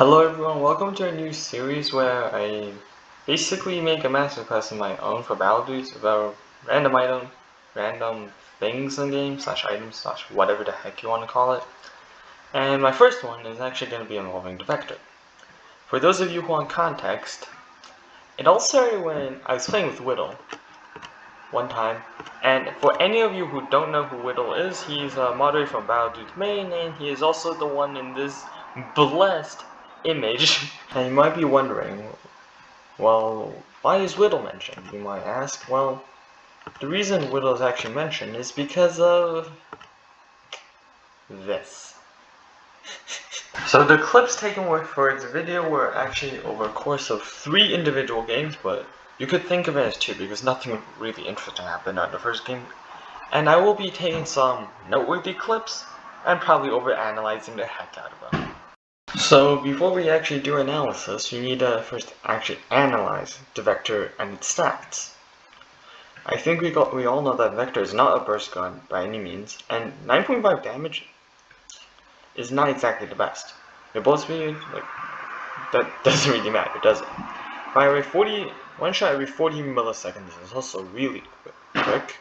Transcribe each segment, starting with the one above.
Hello everyone, welcome to a new series where I basically make a masterclass of my own for values about random things in games, items, whatever the heck you want to call it. And my first one is actually going to be involving the vector. For those of you who want context, it all started when I was playing with Widle one time. And for any of you who don't know who Widle is, he's a moderator from Battledude's main, and he is also the one in this blessed image. And you might be wondering, well, why is Widle mentioned? You might ask. Well, the reason Widle is actually mentioned is because of this. So the clips taken for its video were actually over a course of 3 individual games, but you could think of it as 2 because nothing really interesting happened on the first game. And I will be taking some noteworthy clips and probably over-analyzing the heck out of them. So before we actually do analysis, you need to first actually analyze the vector and its stats. I think we all know that vector is not a burst gun by any means, and 9.5 damage is not exactly the best. Your bullet speed, that doesn't really matter, does it? By one shot every 40 milliseconds is also really quick.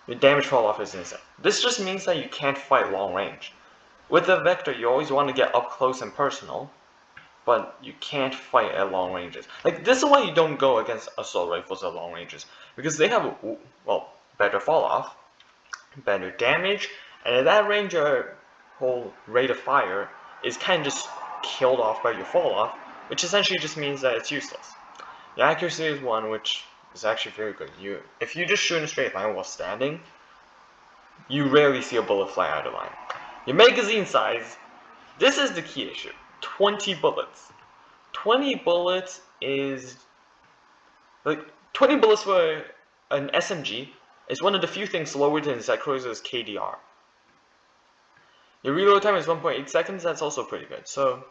The damage fall off is insane. This just means that you can't fight long range. With the vector, you always want to get up close and personal, but you can't fight at long ranges. This is why you don't go against assault rifles at long ranges, because they have, well, better fall off, better damage, and at that range your whole rate of fire is kind of just killed off by your fall off, which essentially just means that it's useless. The accuracy is one, which is actually very good. If you just shoot in a straight line while standing, you rarely see a bullet fly out of line. Your magazine size, this is the key issue. 20 bullets. 20 bullets is 20 bullets for an SMG is one of the few things lower than Zekro's KDR. Your reload time is 1.8 seconds, that's also pretty good. So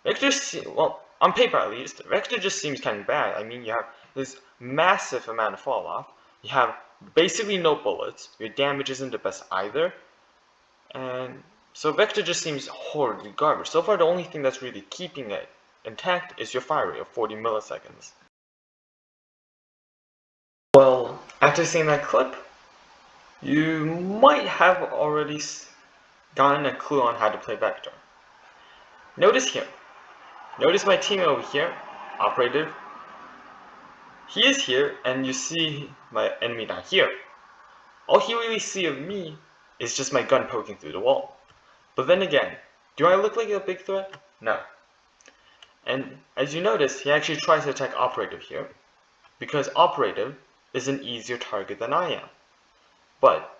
Vector, well, on paper at least, Vector just seems kind of bad. I mean, you have this massive amount of fall off, you have basically no bullets, your damage isn't the best either, and so Vector just seems horribly garbage. So far the only thing that's really keeping it intact is your fire rate of 40 milliseconds. Well, after seeing that clip, you might have already gotten a clue on how to play Vector. Notice here. Notice my teammate over here, Operative. He is here, and you see my enemy down here. All he really sees of me is just my gun poking through the wall. But then again, do I look like a big threat? No. And as you notice, he actually tries to attack Operative here, because Operative is an easier target than I am. But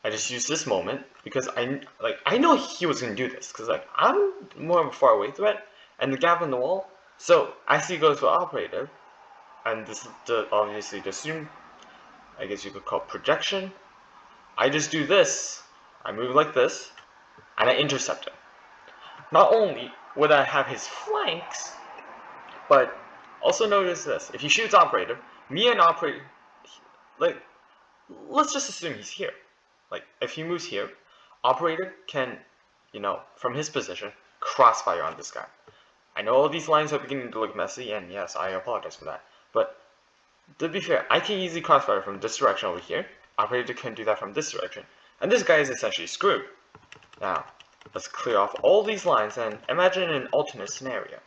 I just used this moment because I know he was gonna do this, because I'm more of a far away threat, and the gap in the wall. So as he goes for Operative, and this is obviously the assume, I guess you could call projection. I just do this. I move like this, and I intercept him. Not only would I have his flanks, but also notice this. If he shoots Operative, me and Operative, let's just assume he's here. If he moves here, Operative can, from his position, crossfire on this guy. I know all these lines are beginning to look messy, and yes, I apologize for that. But to be fair, I can easily crossfire from this direction over here. Operator can do that from this direction. And this guy is essentially screwed. Now, let's clear off all these lines and imagine an alternate scenario.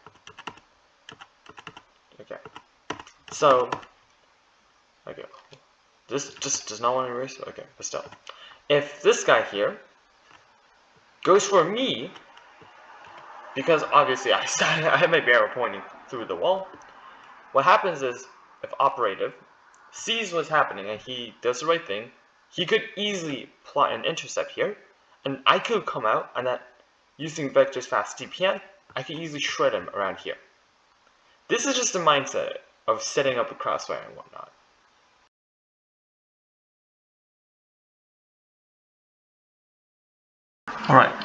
Okay. So, okay. This just does not want to erase? Okay, but still. If this guy here goes for me, because obviously I had my barrel pointing through the wall, what happens is, if Operative sees what's happening and he does the right thing, he could easily plot an intercept here, and I could come out, and that using Vector's fast DPM, I could easily shred him around here. This is just the mindset of setting up a crossfire and whatnot. Alright,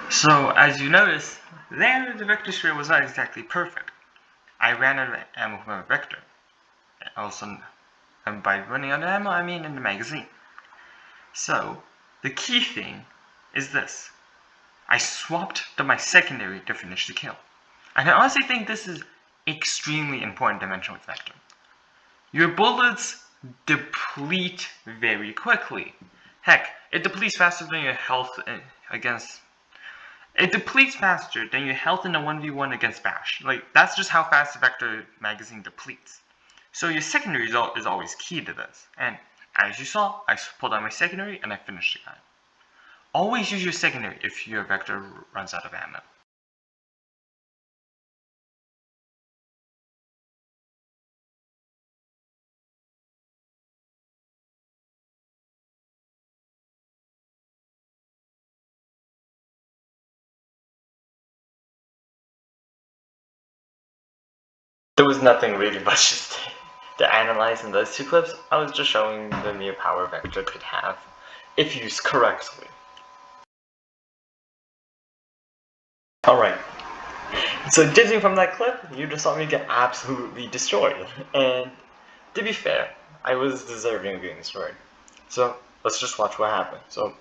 so as you notice, there the Vector shred was not exactly perfect. I ran out of ammo from a Vector. Also, and by running out of ammo, I mean in the magazine. So, the key thing is this. I swapped to my secondary to finish the kill. And I honestly think this is extremely important dimension with Vector. Your bullets deplete very quickly. Heck, it depletes faster than your health against... It depletes faster than your health in a 1v1 against Bash. Like, that's just how fast the Vector magazine depletes. So your secondary result is always key to this. And as you saw, I pulled out my secondary and I finished the guy. Always use your secondary if your Vector runs out of ammo. There was nothing really much to analyze in those two clips. I was just showing the mere power Vector could have if used correctly. Alright, so judging from that clip, you just saw me get absolutely destroyed. And to be fair, I was deserving of getting destroyed. So let's just watch what happened. So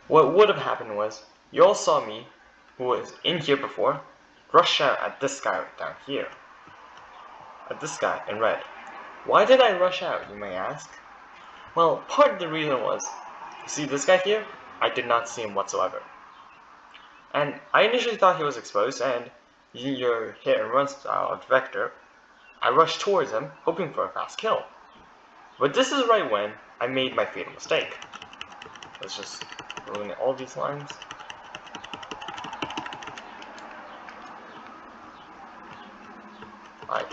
what would have happened was, you all saw me, who was in here before, rush out at this guy right down here. At this guy in red. Why did I rush out, you may ask? Well, part of the reason was, you see this guy here? I did not see him whatsoever. And I initially thought he was exposed, and using your hit and run style of Vector, I rushed towards him, hoping for a fast kill. But this is right when I made my fatal mistake. Let's just ruin all these lines. Alright.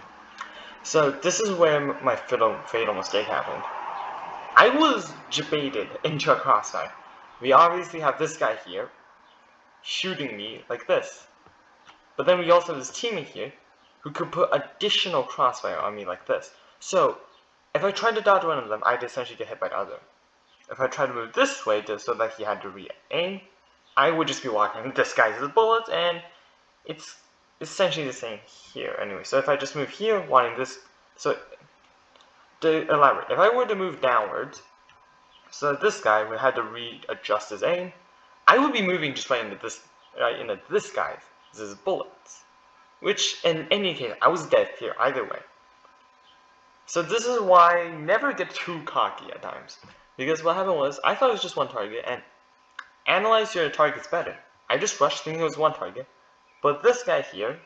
So this is where my fatal mistake happened. I was baited into a crossfire. We obviously have this guy here, shooting me like this. But then we also have this teammate here, who could put additional crossfire on me like this. So, if I tried to dodge one of them, I'd essentially get hit by the other. If I tried to move this way so that he had to re-aim, I would just be walking this guy's bullets, and it's essentially the same here anyway. So if I just move here, wanting this, so to elaborate, if I were to move downwards, so this guy would have to readjust his aim, I would be moving just right into this guy's bullets, which in any case, I was dead here either way. So this is why I never get too cocky at times, because what happened was, I thought it was just one target, and analyze your targets better. I just rushed thinking it was one target, but this guy here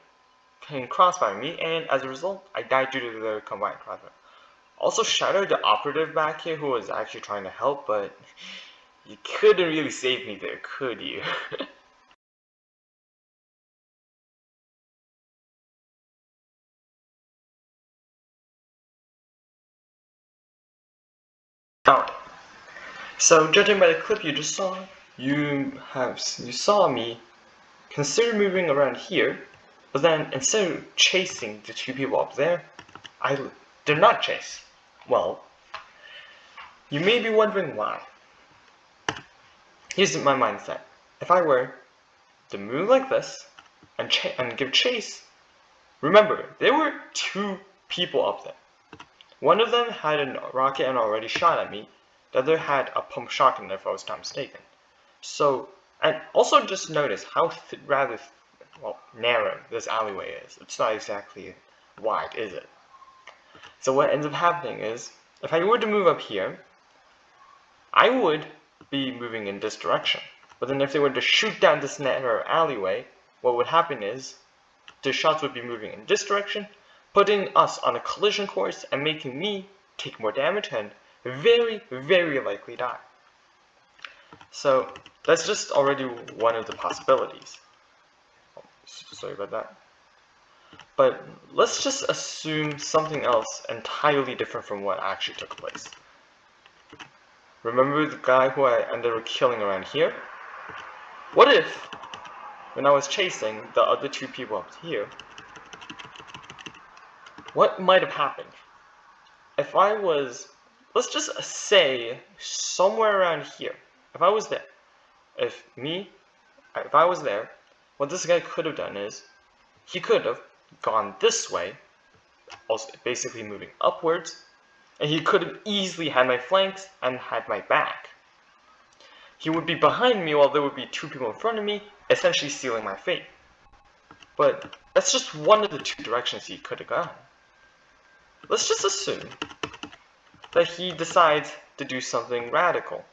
can crossfire me, and as a result, I died due to the combined crossfire. Also, shout out to Operative back here, who was actually trying to help, but you couldn't really save me there, could you? Alright, so judging by the clip you just saw, you saw me consider moving around here, but then instead of chasing the two people up there, I did not chase. Well, you may be wondering why. Here's my mindset. If I were to move like this and give chase, remember, there were two people up there. One of them had a rocket and already shot at me. The other had a pump shotgun, if I was not mistaken. So, and also just notice how rather narrow this alleyway is. It's not exactly wide, is it? So what ends up happening is, if I were to move up here, I would be moving in this direction. But then if they were to shoot down this narrow alleyway, what would happen is, the shots would be moving in this direction, putting us on a collision course and making me take more damage and very, very likely die. So that's just already one of the possibilities. Oh, sorry about that. But let's just assume something else entirely different from what actually took place. Remember the guy who I ended up killing around here? What if, when I was chasing the other two people up here, what might have happened? If I was, let's just say, somewhere around here, if I was there, if I was there, what this guy could have done is, he could have gone this way, also basically moving upwards, and he could have easily had my flanks and had my back. He would be behind me while there would be two people in front of me, essentially sealing my fate. But that's just one of the two directions he could have gone. Let's just assume that he decides to do something radical.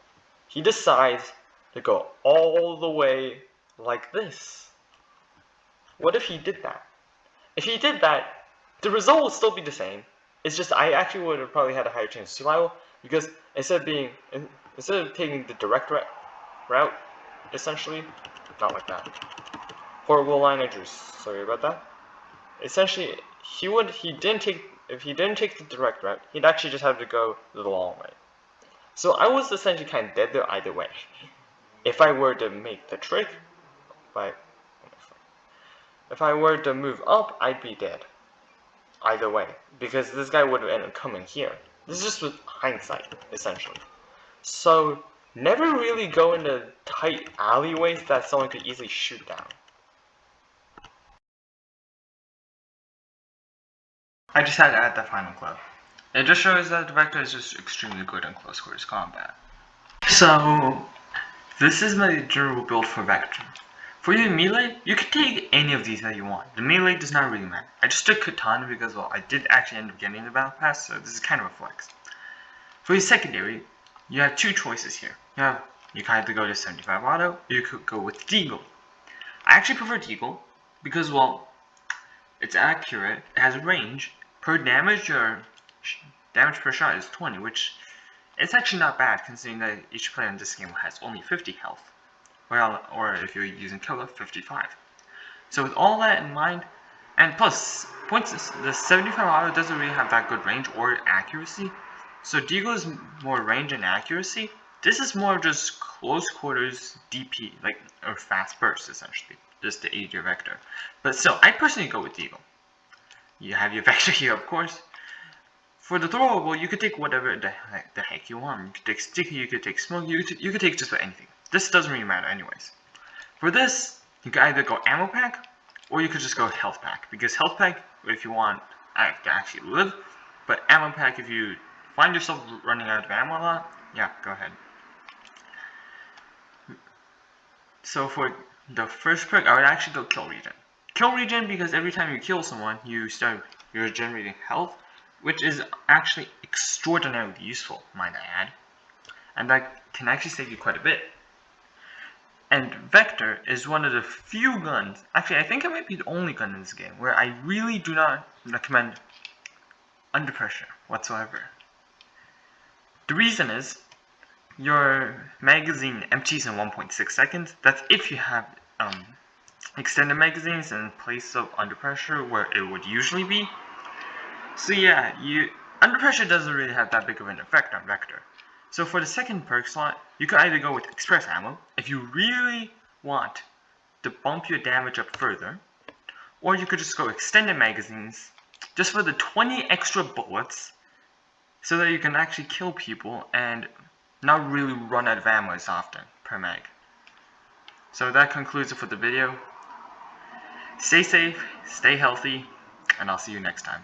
He decides to go all the way like this. What if he did that? If he did that, the result would still be the same. It's just I actually would have probably had a higher chance of survival, because instead of taking the direct route, essentially, not like that. Horrible line injuries. Sorry about that. Essentially, if he didn't take the direct route, he'd actually just have to go the long way. So I was essentially kind of dead there either way. If I were to make the trick, if I were to move up, I'd be dead. Either way, because this guy would have ended up coming here. This is just with hindsight, essentially. So, never really go into tight alleyways that someone could easily shoot down. I just had to add that final clip. It just shows that the Vector is just extremely good in close quarters combat. So, this is my general build for Vector. For your melee, you can take any of these that you want. The melee does not really matter. I just took Katana because, well, I did actually end up getting the Battle Pass, so this is kind of a flex. For your secondary, you have two choices here. You can either go to 75 auto, or you could go with Deagle. I actually prefer Deagle because, well, it's accurate, it has a range. Per damage, your damage per shot is 20, which is actually not bad considering that each player in this game has only 50 health. Well, or if you're using Killer, 55. So with all that in mind, and plus, the 75 auto doesn't really have that good range or accuracy. So Deagle is more range and accuracy. This is more just close quarters DP, or fast burst essentially, just to aid your Vector. But still, I personally go with Deagle. You have your Vector here, of course. For the throwable, you could take whatever the heck you want. You could take Sticky, you could take Smoke, you could take just about anything. This doesn't really matter anyways. For this, you can either go Ammo Pack, or you could just go Health Pack. Because Health Pack, if you want to actually live, but Ammo Pack, if you find yourself running out of ammo a lot, yeah, go ahead. So for the first perk, I would actually go Kill Regen. Kill Regen because every time you kill someone, you're generating health, which is actually extraordinarily useful, might I add. And that can actually save you quite a bit. And Vector is one of the few guns, actually I think it might be the only gun in this game, where I really do not recommend under pressure whatsoever. The reason is, your magazine empties in 1.6 seconds. That's if you have extended magazines in place of under pressure where it would usually be. So yeah, under pressure doesn't really have that big of an effect on Vector. So for the second perk slot, you could either go with Express Ammo, if you really want to bump your damage up further, or you could just go Extended Magazines, just for the 20 extra bullets, so that you can actually kill people and not really run out of ammo as often per mag. So that concludes it for the video. Stay safe, stay healthy, and I'll see you next time.